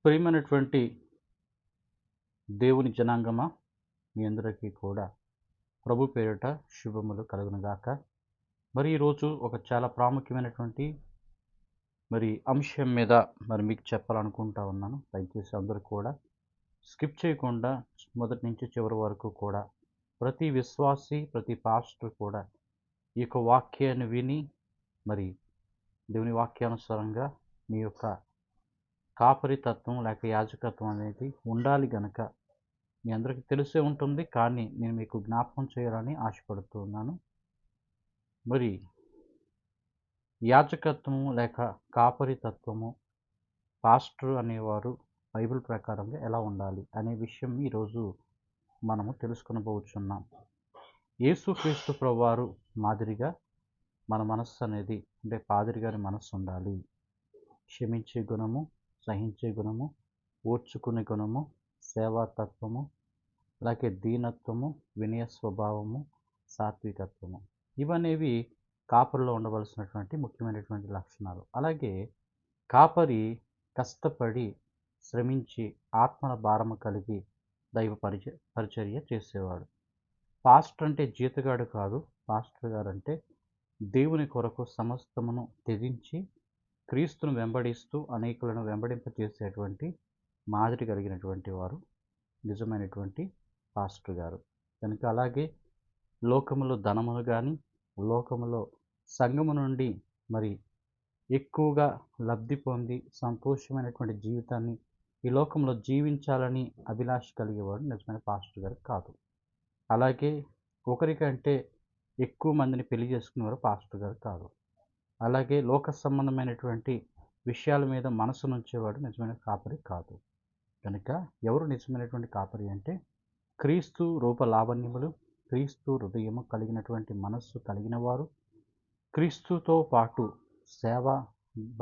ప్రియమైనటువంటి దేవుని జనాంగమా, మీ అందరికీ కూడా ప్రభు పేరిట శుభములు కలుగునుగాక. మరి ఈరోజు ఒక చాలా ప్రాముఖ్యమైనటువంటి అంశం మీద మీకు చెప్పాలనుకుంటా ఉన్నాను. దయచేసి అందరూ కూడా స్కిప్ చేయకుండా మొదటి నుంచి చివరి వరకు కూడా ప్రతి విశ్వాసి, ప్రతి పాస్టర్ కూడా ఈ యొక్క వాక్యాన్ని విని దేవుని వాక్యానుసారంగా మీ యొక్క కాపరి తత్వం లేక యాజకత్వం అనేది ఉండాలి గనక మీ అందరికీ తెలిసే ఉంటుంది. కానీ నేను మీకు జ్ఞాపకం చేయాలని ఆశపడుతూ ఉన్నాను. యాజకత్వము లేక కాపరి తత్వము, పాస్టర్ అనేవారు బైబిల్ ప్రకారంగా ఎలా ఉండాలి అనే విషయం ఈరోజు మనము తెలుసుకొనబోతున్నాం. యేసుక్రీస్తు ప్రభువారు మాదిరిగా మన మనస్సు అనేది పాదిరి గారి మనస్సు ఉండాలి. క్షమించే గుణము, సహించే గుణము, ఓర్చుకునే గుణము, సేవాతత్వము, అలాగే దీనత్వము, వినయ స్వభావము, సాత్వికత్వము, ఇవనేవి కాపరిలో ఉండవలసినటువంటి ముఖ్యమైనటువంటి లక్షణాలు. అలాగే కాపరి కష్టపడి శ్రమించి ఆత్మల భారము కలిగి దైవ పరిచర్య చేసేవాడు. పాస్టర్ అంటే జీతగాడు కాదు. పాస్టర్ గారు అంటే దేవుని కొరకు సమస్తమును త్యజించి క్రీస్తును వెంబడిస్తూ అనేకులను వెంబడింపచేసేటువంటి మాదిరి కలిగినటువంటి వారు నిజమైనటువంటి పాస్టర్ గారు. కనుక అలాగే లోకములో ధనమును కానీ, లోకములో సంఘము నుండి ఎక్కువగా లబ్ధి పొంది సంతోషమైనటువంటి జీవితాన్ని ఈ లోకంలో జీవించాలని అభిలాష కలిగేవాడు నిజమైన పాస్టర్ గారు కాదు. అలాగే ఒకరికంటే ఎక్కువ మందిని పెళ్లి చేసుకునేవారు పాస్టర్ గారు కాదు. అలాగే లోక సంబంధమైనటువంటి విషయాల మీద మనసు నుంచేవాడు నిజమైన కాపరి కాదు. కనుక ఎవరు నిజమైనటువంటి కాపరి అంటే క్రీస్తు రూప లావణ్యములు, క్రీస్తు హృదయము కలిగినటువంటి మనస్సు కలిగిన వారు, క్రీస్తుతో పాటు సేవా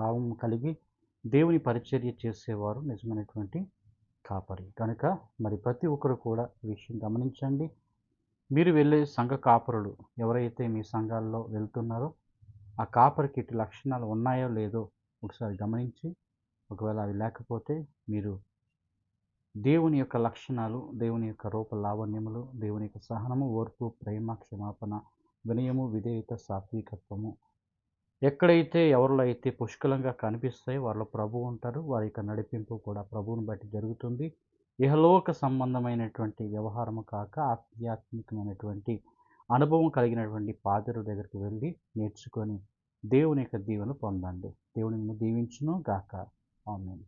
భావం కలిగి దేవుని పరిచర్య చేసేవారు నిజమైనటువంటి కాపరి. కనుక ప్రతి ఒక్కరు కూడా ఈ విషయం గమనించండి. మీరు వెళ్ళే సంఘ కాపరులు ఎవరైతే మీ సంఘాల్లో వెళ్తున్నారో ఆ కాపరికి ఇటు లక్షణాలు ఉన్నాయో లేదో ఒకసారి గమనించి, ఒకవేళ అవి లేకపోతే మీరు దేవుని యొక్క లక్షణాలు, దేవుని యొక్క రూప లావణ్యములు, దేవుని యొక్క సహనము, ఓర్పు, ప్రేమ, క్షమాపణ, వినయము, విధేయత, సాత్వికత్వము ఎక్కడైతే ఎవరిలో అయితే పుష్కలంగా కనిపిస్తాయో వారిలో ప్రభు ఉంటారు. వారి యొక్క నడిపింపు కూడా ప్రభువుని బట్టి జరుగుతుంది. ఇహలోక సంబంధమైనటువంటి వ్యవహారము కాక ఆధ్యాత్మికమైనటువంటి అనుభవం కలిగినటువంటి పాదరుల దగ్గరికి వెళ్ళి నేర్చుకొని దేవుని యొక్క దీవెన పొందండి. దేవుని దీవించును గాక. ఆమేన్.